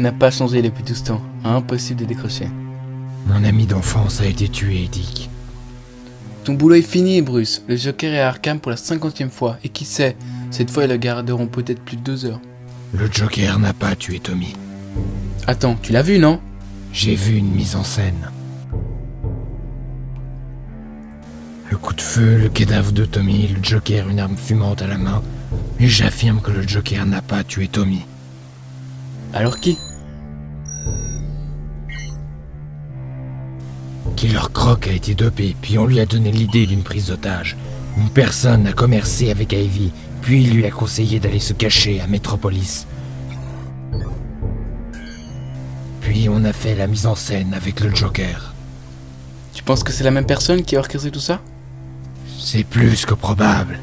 Tu n'as pas changé depuis tout ce temps. Impossible de décrocher. Mon ami d'enfance a été tué, Dick. Ton boulot est fini, Bruce. Le Joker est à Arkham pour la 50e fois. Et qui sait, cette fois ils le garderont peut-être plus de 2 heures. Le Joker n'a pas tué Tommy. Attends, tu l'as vu, non? J'ai vu une mise en scène. Le coup de feu, le cadavre de Tommy, le Joker, une arme fumante à la main. Et j'affirme que le Joker n'a pas tué Tommy. Alors qui? Killer Croc a été dopé, puis on lui a donné l'idée d'une prise d'otage. Une personne a commercé avec Ivy, puis il lui a conseillé d'aller se cacher à Metropolis. Puis on a fait la mise en scène avec le Joker. Tu penses que c'est la même personne qui a orchestré tout ça? C'est plus que probable.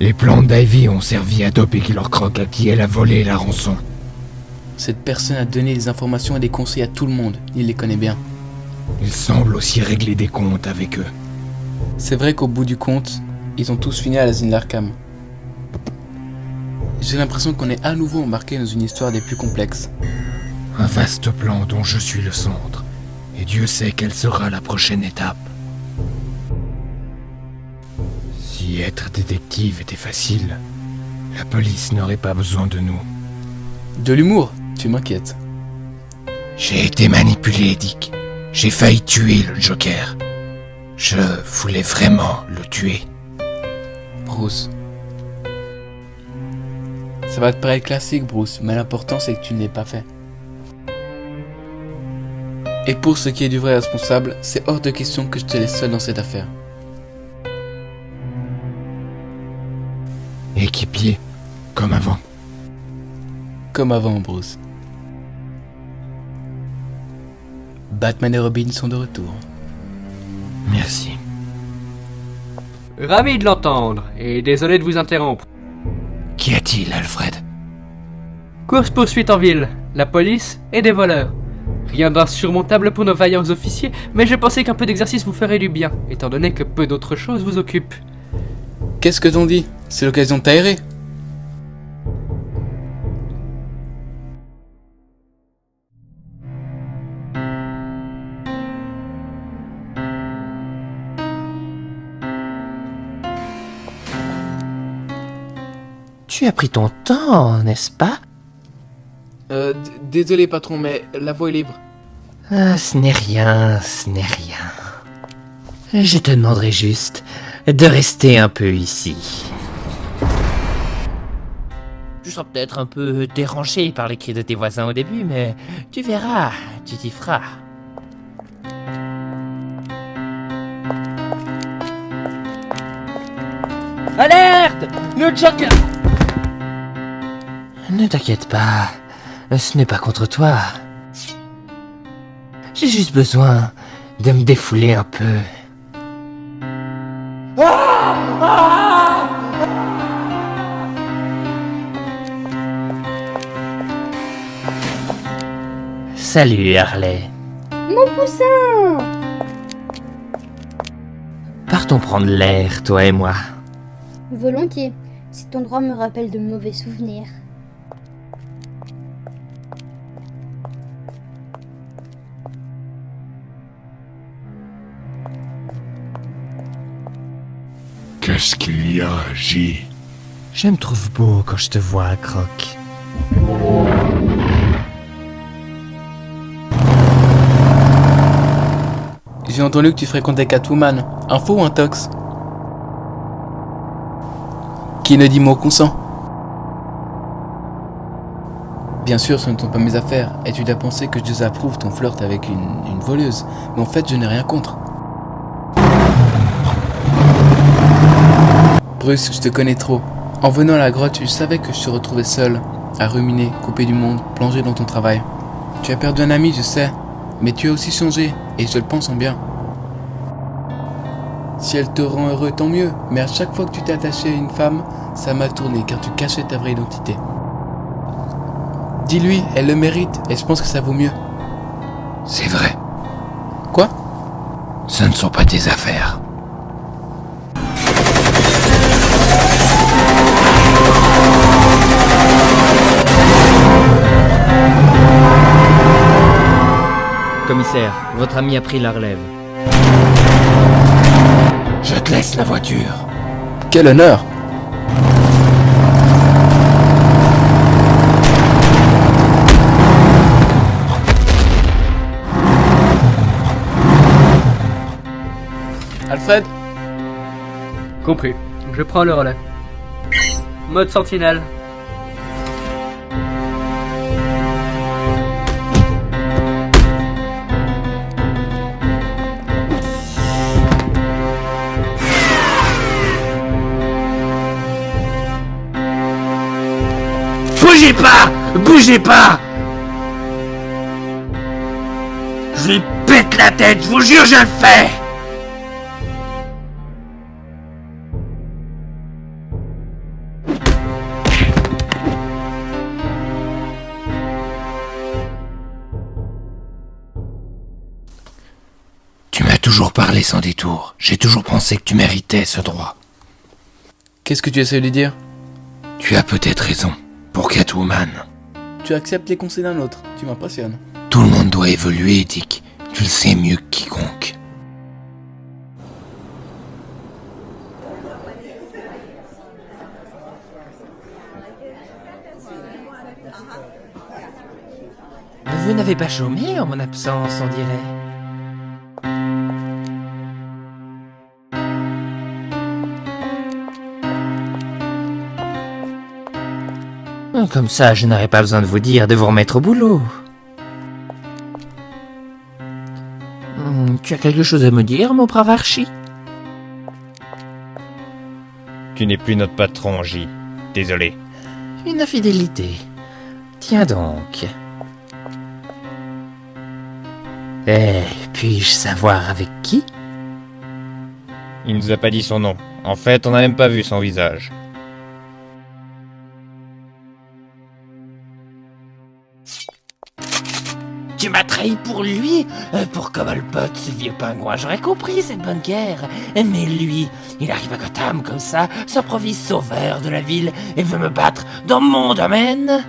Les plans d'Ivy ont servi à doper Killer Croc à qui elle a volé la rançon. Cette personne a donné des informations et des conseils à tout le monde. Il les connaît bien. Il semble aussi régler des comptes avec eux. C'est vrai qu'au bout du compte, ils ont tous fini à l'asile d'Arkham. J'ai l'impression qu'on est à nouveau embarqué dans une histoire des plus complexes. Un vaste plan dont je suis le centre. Et Dieu sait quelle sera la prochaine étape. Si être détective était facile, la police n'aurait pas besoin de nous. De l'humour, tu m'inquiètes. J'ai été manipulé, Dick. J'ai failli tuer le Joker. Je voulais vraiment le tuer. Bruce. Ça va te paraître classique, Bruce, mais l'important c'est que tu ne l'aies pas fait. Et pour ce qui est du vrai responsable, c'est hors de question que je te laisse seul dans cette affaire. Équipier, comme avant. Comme avant, Bruce. Batman et Robin sont de retour. Merci. Ravi de l'entendre, et désolé de vous interrompre. Qu'y a-t-il, Alfred? Course-poursuite en ville, la police et des voleurs. Rien d'insurmontable pour nos vaillants officiers, mais je pensais qu'un peu d'exercice vous ferait du bien, étant donné que peu d'autres choses vous occupent. Qu'est-ce que t'en dis? C'est l'occasion de t'aérer. Tu as pris ton temps, n'est-ce pas? Désolé patron, mais la voie est libre. Ah, ce n'est rien, ce n'est rien. Je te demanderai juste de rester un peu ici. Tu seras peut-être un peu dérangé par les cris de tes voisins au début, mais tu verras, tu t'y feras. Alerte! Le Joker! Ne t'inquiète pas, ce n'est pas contre toi. J'ai juste besoin de me défouler un peu. Salut Harley. Mon poussin! Partons prendre l'air, toi et moi. Volontiers. Cet endroit me rappelle de mauvais souvenirs. Qu'est-ce qu'il y a, J? Je me trouve beau quand je te vois, Croc. J'ai entendu que tu fréquentais Catwoman. Info ou un tox? Qui ne dit mot consent? Bien sûr, ce ne sont pas mes affaires, et tu dois penser que je désapprouve ton flirt avec une voleuse, mais en fait, je n'ai rien contre. Bruce, je te connais trop. En venant à la grotte, je savais que je te retrouvais seul, à ruminer, coupé du monde, plongé dans ton travail. Tu as perdu un ami, je sais, mais tu as aussi changé, et je le pense en bien. Si elle te rend heureux, tant mieux, mais à chaque fois que tu t'es attaché à une femme, ça m'a tourné, car tu cachais ta vraie identité. Dis-lui, elle le mérite, et je pense que ça vaut mieux. C'est vrai. Quoi? Ce ne sont pas tes affaires. Commissaire, votre ami a pris la relève. Je te laisse la voiture. Quel honneur! Alfred? Compris. Je prends le relais. Mode sentinelle. Bougez pas! Bougez pas! Je lui pète la tête, je vous jure, je le fais! Tu m'as toujours parlé sans détour. J'ai toujours pensé que tu méritais ce droit. Qu'est-ce que tu essaies de lui dire? Tu as peut-être raison. Pour Catwoman. Tu acceptes les conseils d'un autre, tu m'impressionnes. Tout le monde doit évoluer, Dick. Tu le sais mieux que quiconque. Vous n'avez pas chômé en mon absence, on dirait. Comme ça, je n'aurais pas besoin de vous dire de vous remettre au boulot. Tu as quelque chose à me dire, mon brave Archie? Tu n'es plus notre patron, J. Désolé. Une infidélité. Tiens donc. Puis-je savoir avec qui? Il nous a pas dit son nom. En fait, on n'a même pas vu son visage. Tu m'as trahi pour lui? Pour Cobblepot, ce vieux pingouin, j'aurais compris cette bonne guerre. Mais lui, il arrive à Gotham comme ça, s'improvise sauveur de la ville et veut me battre dans mon domaine?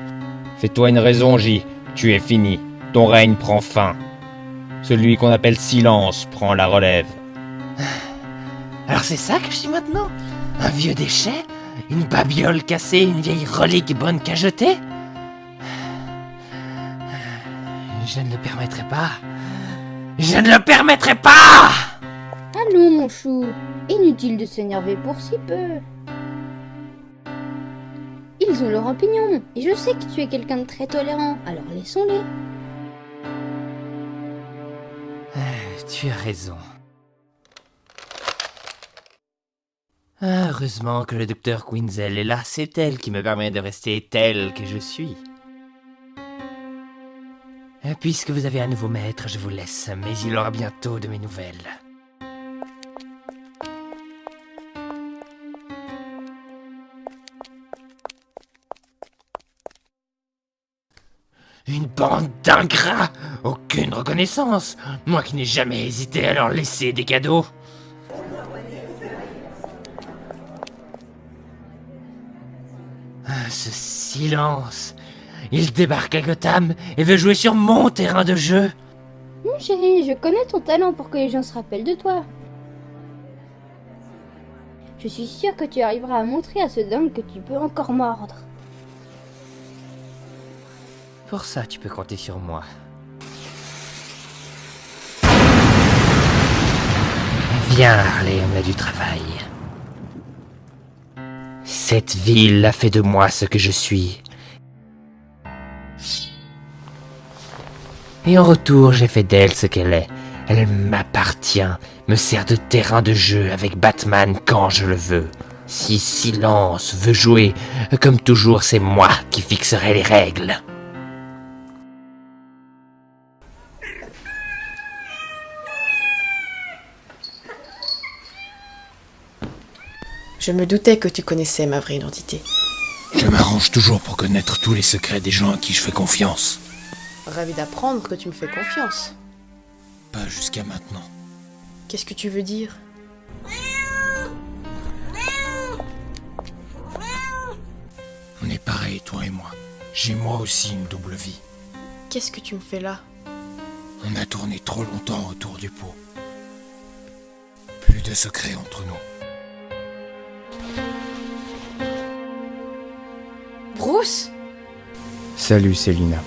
Fais-toi une raison, J. Tu es fini. Ton règne prend fin. Celui qu'on appelle Silence prend la relève. Alors c'est ça que je suis maintenant? Un vieux déchet? Une babiole cassée, une vieille relique bonne qu'à jeter? Je ne le permettrai pas. Je ne le permettrai pas! Allons, mon chou. Inutile de s'énerver pour si peu. Ils ont leur opinion, et je sais que tu es quelqu'un de très tolérant, alors laissons-les. Tu as raison. Heureusement que le docteur Quinzel est là, c'est elle qui me permet de rester tel que je suis. Puisque vous avez un nouveau maître, je vous laisse, mais il aura bientôt de mes nouvelles. Une bande d'ingrats! Aucune reconnaissance! Moi qui n'ai jamais hésité à leur laisser des cadeaux! Ce silence! Il débarque à Gotham et veut jouer sur mon terrain de jeu! Mon chéri, je connais ton talent pour que les gens se rappellent de toi. Je suis sûre que tu arriveras à montrer à ce dingue que tu peux encore mordre. Pour ça, tu peux compter sur moi. Viens, Harley, on a du travail. Cette ville a fait de moi ce que je suis. Et en retour, j'ai fait d'elle ce qu'elle est. Elle m'appartient, me sert de terrain de jeu avec Batman quand je le veux. Si Silence veut jouer, comme toujours, c'est moi qui fixerai les règles. Je me doutais que tu connaissais ma vraie identité. Je m'arrange toujours pour connaître tous les secrets des gens à qui je fais confiance. Ravi d'apprendre que tu me fais confiance. Pas jusqu'à maintenant. Qu'est-ce que tu veux dire? On est pareil, toi et moi. J'ai moi aussi une double vie. Qu'est-ce que tu me fais là? On a tourné trop longtemps autour du pot. Plus de secrets entre nous. Bruce? Salut Célina.